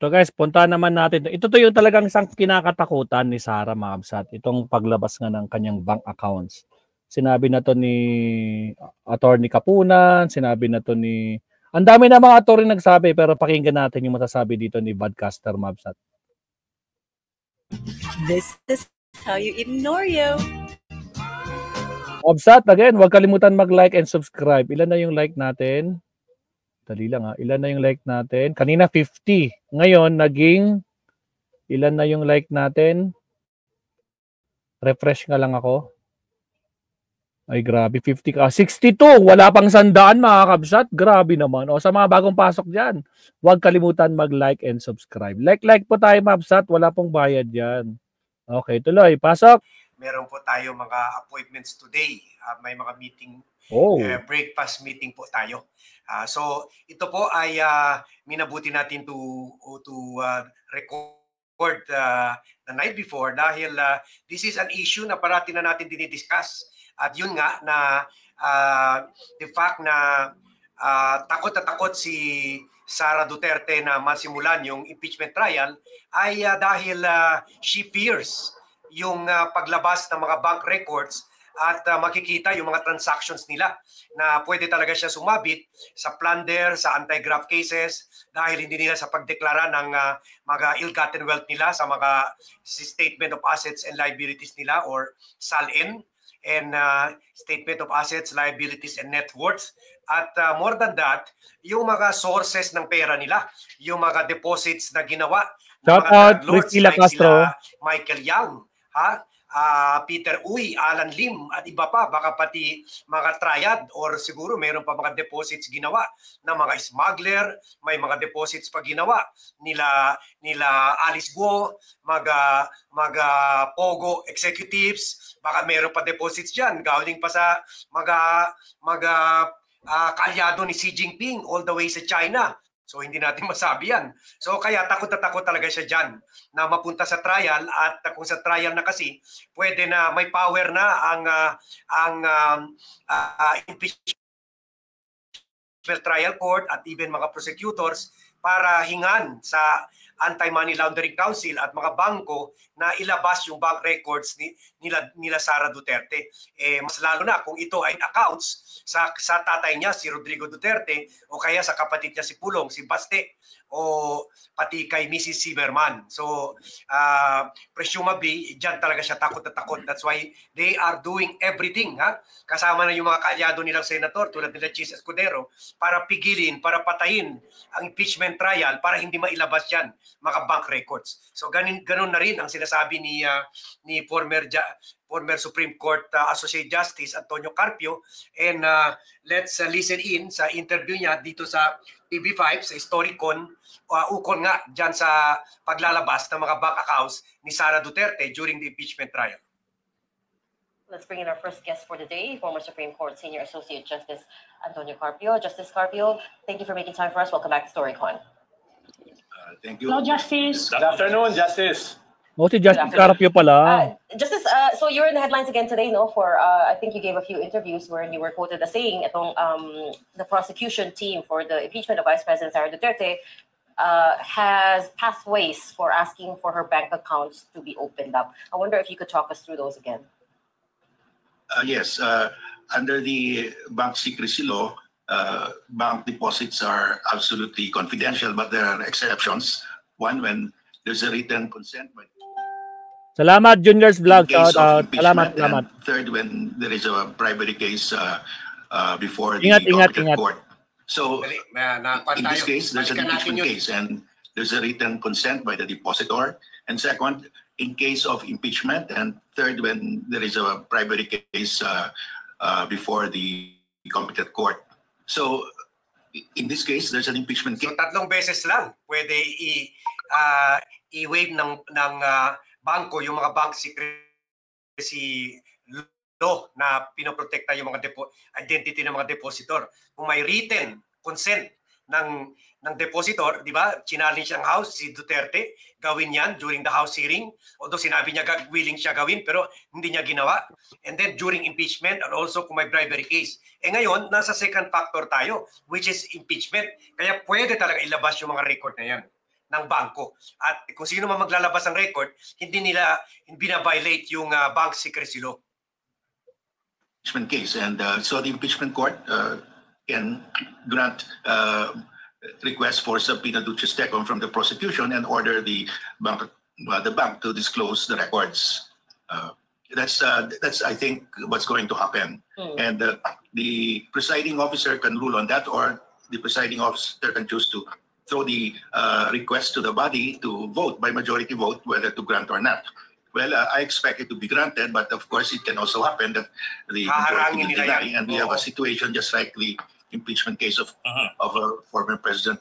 Ito guys, puntahan naman natin. Ito yung talagang isang kinakatakutan ni Sara, mga kabsat. Itong paglabas nga ng kanyang bank accounts. Sinabi na to ni Attorney Kapunan, sinabi na to ni... Ang dami na mga attorney nagsabi, pero pakinggan natin yung masasabi dito ni Badcaster, mga kabsat. This is how you ignore you. Kabsat, again, huwag kalimutan mag-like and subscribe. Ilan na yung like natin? Dali lang ha. Ilan na yung like natin? Kanina 50. Ngayon, naging... Ilan na yung like natin? Refresh nga lang ako. Ay, grabe. 50 ka. 62! Wala pang 100, mga kabsat. Grabe naman. O, sa mga bagong pasok dyan, huwag kalimutan mag-like and subscribe. Like po tayo, mga kabsat. Wala pong bayad dyan. Okay, tuloy. Pasok. Meron po tayo mga appointments today. May mga meeting, breakfast meeting po tayo. So, ito po ay minabuti natin to record the night before dahil this is an issue na parati na natin dinidiscuss. At yun nga na the fact na takot na takot si Sara Duterte na masimulan yung impeachment trial ay dahil she fears yung paglabas ng mga bank records at makikita yung mga transactions nila na pwede talaga siya sumabit sa plunder, sa anti-graft cases dahil hindi nila sa pagdeklara ng mga ill-gotten wealth nila sa mga Statement of Assets and Liabilities nila or SALN and Statement of Assets, Liabilities and Net Worth. At more than that, yung mga sources ng pera nila, yung mga deposits na ginawa ng mga drug lords like sila Michael Yang, Peter Uy, Alan Lim at iba pa, baka pati mga triad or siguro mayroon pa mga deposits ginawa ng mga smuggler, may mga deposits pa ginawa nila Alice Guo, mga Pogo executives, baka mayroon pa deposits diyan galing pa sa mga kaalyado ni Xi Jinping all the way sa China. So hindi natin masabi yan. So kaya takot na takot talaga siya dyan na mapunta sa trial at kung sa trial na kasi pwede na may power na ang impeachment trial court at even mga prosecutors para hingan sa Anti-Money Laundering Council at mga bangko na ilabas yung bank records nila Sara Duterte. Mas lalo na kung ito ay accounts sa tatay niya, si Rodrigo Duterte, o kaya sa kapatid niya si Pulong, si Baste, o pati kay Mrs. Zimmerman. So, presumably, dyan talaga siya takot na takot. That's why they are doing everything. Kasama na yung mga kaalyado nilang senator, tulad nila Chis Escudero, para pigilin, para patayin ang impeachment trial para hindi mailabas yan mga bank records. So ganun na rin ang sinasabi ni former Supreme Court Associate Justice Antonio Carpio. And let's listen in sa interview niya dito sa TV5 sa Storicon, ukol nga dyan sa paglalabas ng mga bank accounts ni Sara Duterte during the impeachment trial. Let's bring in our first guest for today, former Supreme Court Senior Associate Justice Antonio Carpio. Justice Carpio, thank you for making time for us. Welcome back to Storycon. Thank you. Hello, Justice. Good afternoon, Justice. Si Justice Carpio pala. Justice, so you're in the headlines again today, no? For I think you gave a few interviews wherein you were quoted as saying itong the prosecution team for the impeachment of Vice President Sara Duterte has pathways for asking for her bank accounts to be opened up. I wonder if you could talk us through those again. Yes, under the bank secrecy law, bank deposits are absolutely confidential, but there are exceptions. One, when there's a written consent. Salamat, Junior's Vlog. Salamat. Third, when there is a primary case before the competent court. So, in this case, there's an impeachment case, and there's a written consent by the depositor. And second, in case of impeachment, and third, when there is a primary case before the competent court. So, in this case, there's an impeachment case. So, tatlong beses lang pwede i-waive ng bangko yung mga bank secrecy law na pinoprotekta yung mga identity ng mga depositor. Kung may written consent ng depositor, di ba? Challenge ang House, si Duterte, gawin yan during the House hearing. Although sinabi niya willing siya gawin, pero hindi niya ginawa. And then during impeachment, and also kung may bribery case. Ngayon, nasa second factor tayo, which is impeachment. Kaya pwede talaga ilabas yung mga record na yan. ng bangko. At kung sino man maglalabas ng record, hindi nila bina-violate yung bank secrecy law. Impeachment case, and so the impeachment court can grant request for subpoena duces tecum from the prosecution and order the bank to disclose the records. That's I think what's going to happen, and the presiding officer can rule on that, or the presiding officer can choose to throw the request to the body to vote by majority vote whether to grant or not. Well, I expect it to be granted, but of course it can also happen that the majority will deny, and we have a situation just like the impeachment case of former President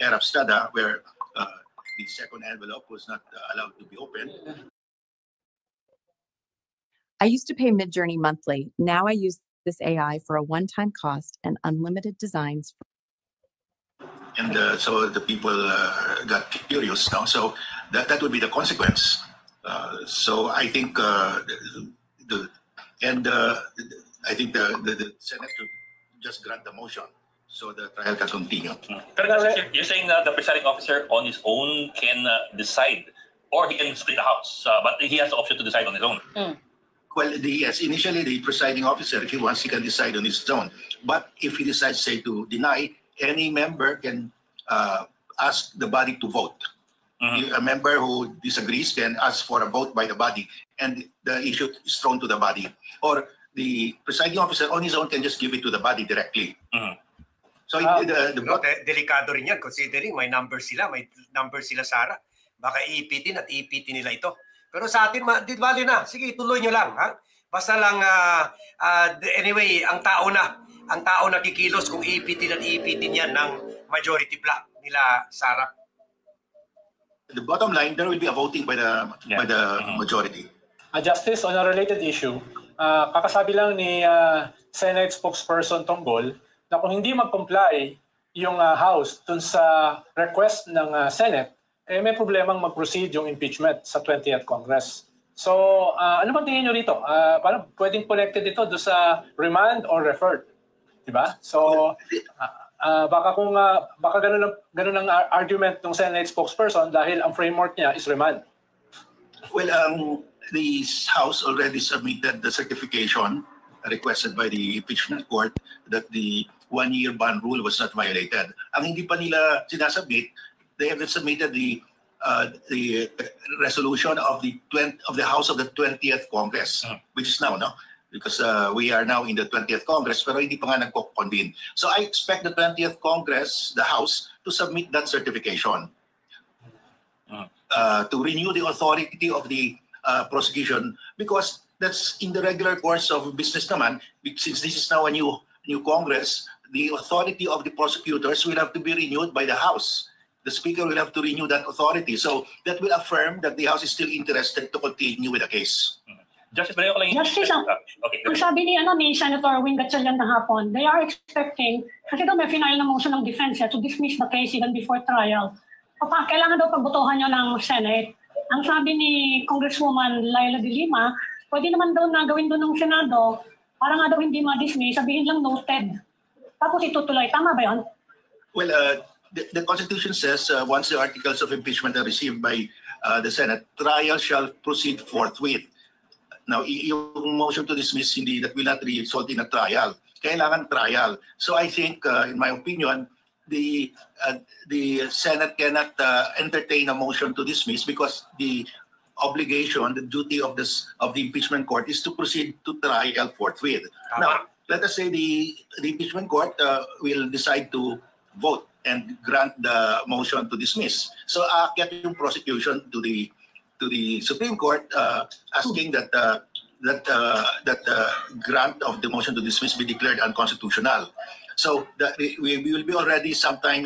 Erap Estrada, where the second envelope was not allowed to be opened. I used to pay Midjourney monthly. Now I use this AI for a one-time cost and unlimited designs. And so the people got curious now. So that would be the consequence. So I think I think the Senate should just grant the motion so the trial can continue. You're saying that the presiding officer on his own can decide, or he can split the house, but he has the option to decide on his own. Well, yes, initially the presiding officer, if he wants, he can decide on his own. But if he decides, say, to deny, any member can ask the body to vote. A member who disagrees can ask for a vote by the body, and the issue is thrown to the body. Or the presiding officer on his own can just give it to the body directly. So delikado rin yan, considering may number sila, Sara. Baka iipitin at iipitin nila ito. Pero sa atin, di bali na. Sige, tuloy nyo lang. Ha? Basta lang, anyway, ang tao na kikilos kung iipitin at iipitin yan ng majority block nila, Sara. The bottom line, there will be a voting by the majority. Justice, on a related issue, kakasabi lang ni Senate spokesperson Tonggol na kung hindi mag-comply yung House dun sa request ng Senate, may problemang mag-proceed yung impeachment sa 20th Congress. So, ano bang tingin nyo rito? Parang pwedeng connected ito doon sa remand or referred. Diba? So, baka ganun ang argument ng Senate spokesperson dahil ang framework niya is remand. Well, the House already submitted the certification requested by the impeachment court that the one-year ban rule was not violated. Ang hindi pa nila sinasubmit, they have submitted the resolution of the House of the 20th Congress, which is now, no? Because we are now in the 20th Congress, pero hindi pa nga nagko-convene. So I expect the 20th Congress, the House, to submit that certification to renew the authority of the prosecution, because that's in the regular course of business naman. Since this is now a new Congress, the authority of the prosecutors will have to be renewed by the House. The Speaker will have to renew that authority. So that will affirm that the House is still interested to continue with the case. Justice, ang sabi ni Senator Wing Gatchalian hapon, they are expecting, kasi daw may final na motion ng defense to dismiss the case even before trial. Kailangan daw pagbotohan nyo ng Senate. Ang sabi ni Congresswoman Laila de Lima, pwede naman daw na gawin doon ng Senado, para nga daw hindi ma-dismiss, sabihin lang noted. Tapos itutuloy. Tama ba yun? Well, the Constitution says once the articles of impeachment are received by the Senate, trial shall proceed forthwith. Now, yung motion to dismiss, that will not result in a trial. Kailangan trial. So I think, in my opinion, the Senate cannot entertain a motion to dismiss because the obligation, the duty of the impeachment court is to proceed to trial forthwith. Now, let us say the impeachment court will decide to vote and grant the motion to dismiss. So aakyat yung prosecution to the Supreme Court asking that grant of the motion to dismiss be declared unconstitutional. So we will be already sometime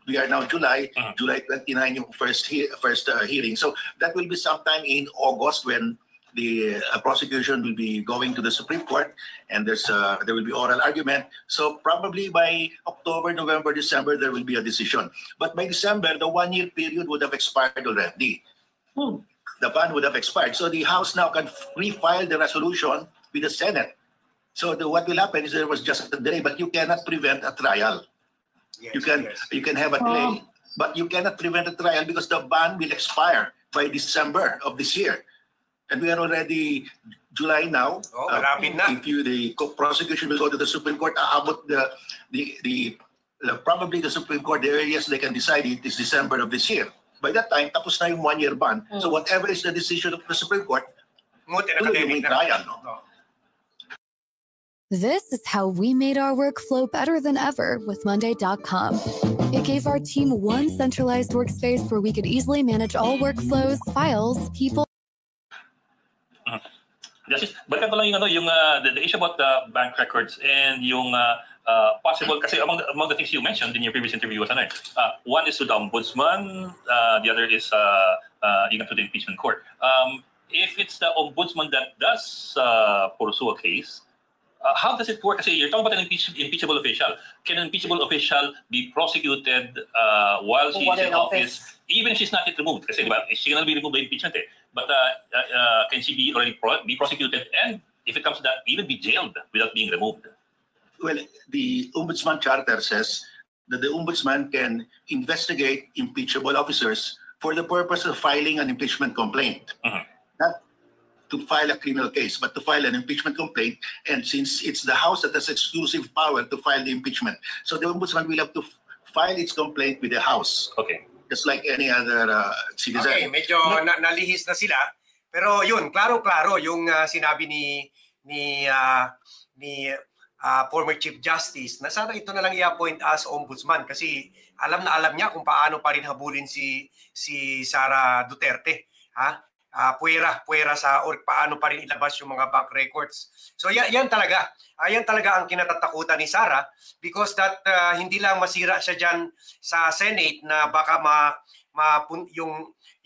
we are now July 29 yung first hearing. So that will be sometime in August when the prosecution will be going to the Supreme Court, and there will be oral argument. So probably by October, November, December, there will be a decision. But by December, the one-year period would have expired already. The ban would have expired. So the House now can refile the resolution with the Senate. So what will happen is there was just a delay, but you cannot prevent a trial. Yes, you can have a delay, but you cannot prevent a trial because the ban will expire by December of this year. And we are already July now. Oh, malapit na. If the prosecution will go to the Supreme Court, aabot probably the Supreme Court, the earliest they can decide it is December of this year. By that time, tapos na yung 1-year ban. So whatever is the decision of the Supreme Court, yung trial. No? This is how we made our workflow better than ever with Monday.com. It gave our team one centralized workspace where we could easily manage all workflows, files, people. Balikan ko lang yung the issue about the bank records and yung possible, kasi among the things you mentioned in your previous interview was one is to the ombudsman, the other is to the impeachment court. If it's the ombudsman that does pursue a case, how does it work? Kasi you're talking about an impeachable official. Can an impeachable official be prosecuted while she's in office, even if she's not yet removed? Kasi diba, she cannot be removed by impeachment. But can she be already be prosecuted, and if it comes to that, even be jailed without being removed? Well, the Ombudsman Charter says that the Ombudsman can investigate impeachable officers for the purpose of filing an impeachment complaint. Not to file a criminal case, but to file an impeachment complaint. And since it's the House that has exclusive power to file the impeachment, so the Ombudsman will have to file its complaint with the House. Okay. Just like any other citizen. Okay, medyo nalihis na sila. Pero yun, klaro-klaro yung sinabi ni former Chief Justice na sana ito na lang i-appoint as ombudsman kasi alam na alam niya kung paano pa rin habulin si Sara Duterte. Puwera sa or paano pa rin ilabas yung mga bank records. So yan talaga ang kinatatakutan ni Sara because that hindi lang masira siya diyan sa Senate na baka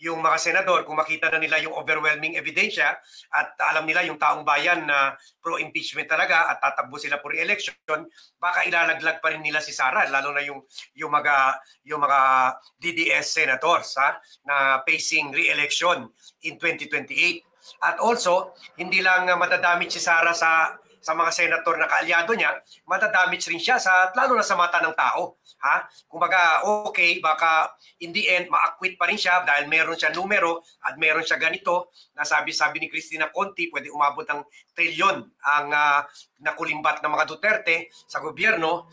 yung mga senador kung makita na nila yung overwhelming ebidensya at alam nila yung taong bayan na pro-impeachment talaga at tatakbo sila for re-election, baka ilalaglag pa rin nila si Sara lalo na yung mga DDS senators na facing re-election in 2028. At also, hindi lang matadamage si Sara sa mga senator na kaalyado niya, matadamage rin siya lalo na sa mata ng tao. Kumbaga, okay, baka in the end, ma-acquit pa rin siya dahil meron siya numero at meron siya ganito. Sabi ni Cristina Conti, pwede umabot ng trilyon ang nakulimbat ng mga Duterte sa gobyerno.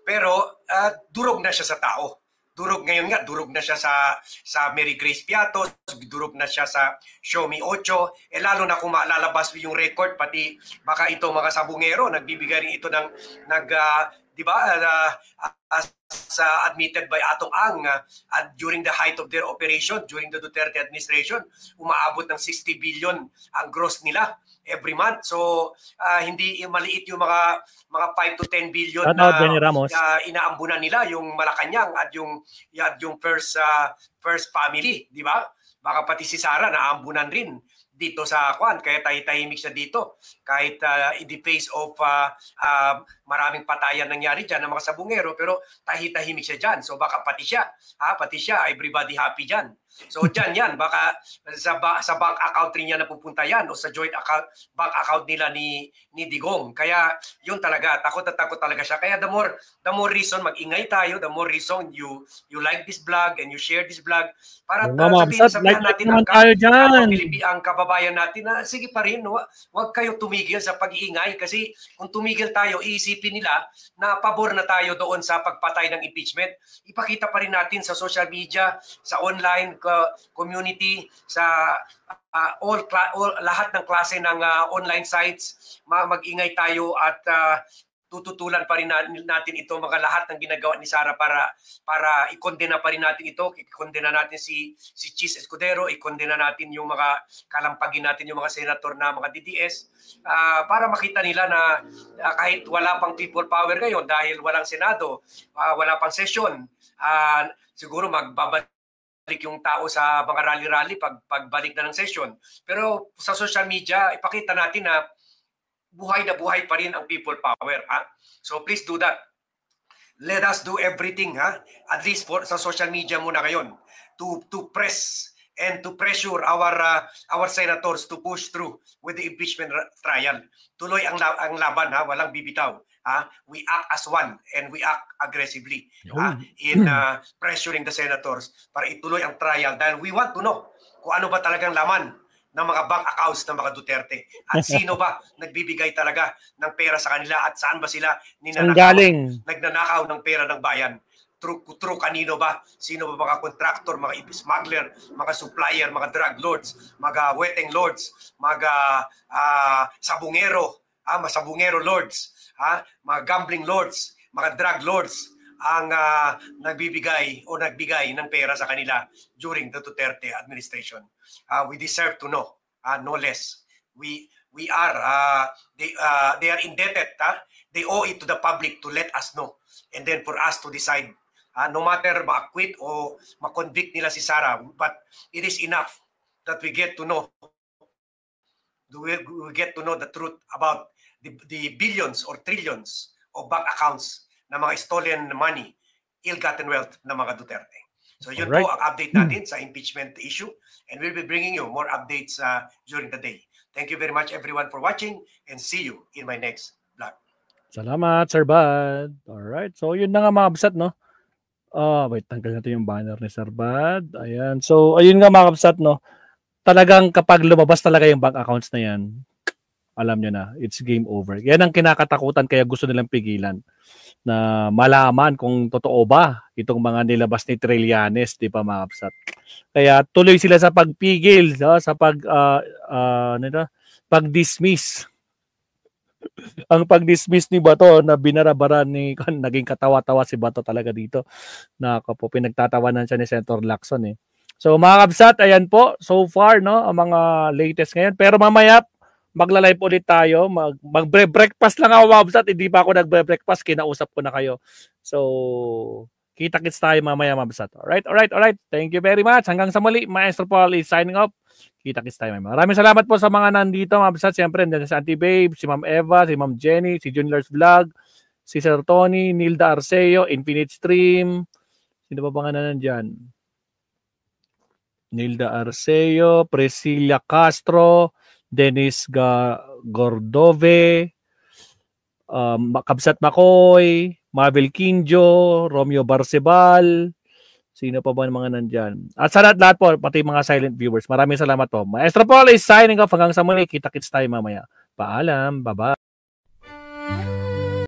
Pero durog na siya sa tao. Durog ngayon nga, durog na siya sa Mary Grace Piatos, durog na siya sa Show Me Ocho, lalo na kung malalabas yung record, pati baka ito mga sabungero, nagbibigay rin ito ng, admitted by Atong Ang during the height of their operation, during the Duterte administration, umaabot ng 60 billion ang gross nila every month. So hindi maliit yung mga 5 to 10 billion na inaambunan nila yung Malacanang at yung first family, di ba? Baka pati si Sara naambunan rin dito sa kwan, kaya tahimik siya dito. Kahit in the face of maraming patayan nangyari dyan ng mga sabungero, pero tahimik siya dyan. So baka pati siya, everybody happy dyan. So dyan yan, baka sa bank account rin niya napupunta yan o sa joint bank account nila ni Digong. Kaya yun talaga, takot talaga siya. Kaya the more reason mag-ingay tayo, the more reason you like this vlog and you share this vlog para sabihin natin ang kababayan natin na sige pa rin, huwag kayo tumigil sa pag-iingay kasi kung tumigil tayo, iisipin nila na pabor na tayo doon sa pagpatay ng impeachment. Ipakita pa rin natin sa social media, sa online community, sa lahat ng klase ng online sites, mag-ingay tayo at tututulan pa rin natin ito mga lahat ng ginagawa ni Sara para ikondena pa rin natin ito, ikondena natin si Chis Escudero, ikondena natin yung mga kalampagin natin yung mga senator na mga DDS para makita nila na kahit wala pang people power ngayon dahil walang Senado, wala pang session, siguro magbabalik yung tao sa mga rally-rally pagbalik na ng session. Pero sa social media, ipakita natin na buhay na buhay pa rin ang people power. So please do that. Let us do everything, at least sa social media muna ngayon, to press and to pressure our senators to push through with the impeachment trial. Tuloy ang laban, walang bibitaw. we act as one and we act aggressively in pressuring the senators para ituloy ang trial dahil we want to know kung ano ba talagang laman ng mga bank accounts ng mga Duterte at sino ba nagbibigay talaga ng pera sa kanila at saan ba sila nagnanakaw ng pera ng bayan. True kanino ba? Sino ba mga contractor, mga smuggler, mga supplier, mga drug lords, mga weteng lords, mga sabungero, masabungero lords, mga gambling lords, mga drug lords ang nagbigay ng pera sa kanila during the Duterte administration. We deserve to know, no less. We are they are indebted. They owe it to the public to let us know, and then for us to decide. No matter ma-acquit o ma-convict nila si Sara, but it is enough that we get to know the truth about the billions or trillions of bank accounts na mga stolen money, ill-gotten wealth ng mga Duterte. So yun po ang update natin sa impeachment issue, and we'll be bringing you more updates during the day. Thank you very much everyone for watching, and see you in my next vlog. Salamat, Sir Bad. Alright, so yun na nga mga kabsat, no? Wait, tanggal natin yung banner ni Sir Bad. Ayan. So, ayun nga mga kabsat, no? Talagang kapag lumabas talaga yung bank accounts na yan, alam nyo na, it's game over. Yan ang kinakatakutan kaya gusto nilang pigilan na malaman kung totoo ba itong mga nilabas ni Trillanes, di ba mga kabsat? Kaya tuloy sila sa pagpigil, sa pag-dismiss. Ang pag-dismiss ni Bato na binarabaran ni naging katawa-tawa si Bato talaga dito. Po, pinagtatawanan siya ni Senator Lacson eh. So mga kabsat, ayan po so far no ang mga latest ngayon. Pero mamaya magla-live ulit tayo. Magbre-breakfast lang ako mga kabsat. Hindi pa ako nagbre-breakfast, kinausap ko na kayo. So kita-kits tayo mamaya mga kabsat. Alright. Thank you very much. Hanggang sa muli, Maestro Paul is signing off. Kita-kits tayo. Maraming salamat po sa mga nandito mga kabsat. Siyempre, nandiyan si Auntie Babe, si Ma'am Eva, si Ma'am Jenny, si Junior's Vlog, si Sir Tony, Nilda Arceo, Infinite Stream. Sino ba nga na nandyan? Nilda Arceo, Priscilla Castro, Dennis Gordove, Kabsat Makoy, Mabel Quinjo, Romeo Barcebal. Sino pa ba ng mga nandyan? At sa lahat po, pati mga silent viewers, maraming salamat po. Maestro Paul is signing off. Hanggang sa muli, kita-kits tayo mamaya. Paalam, bye-bye.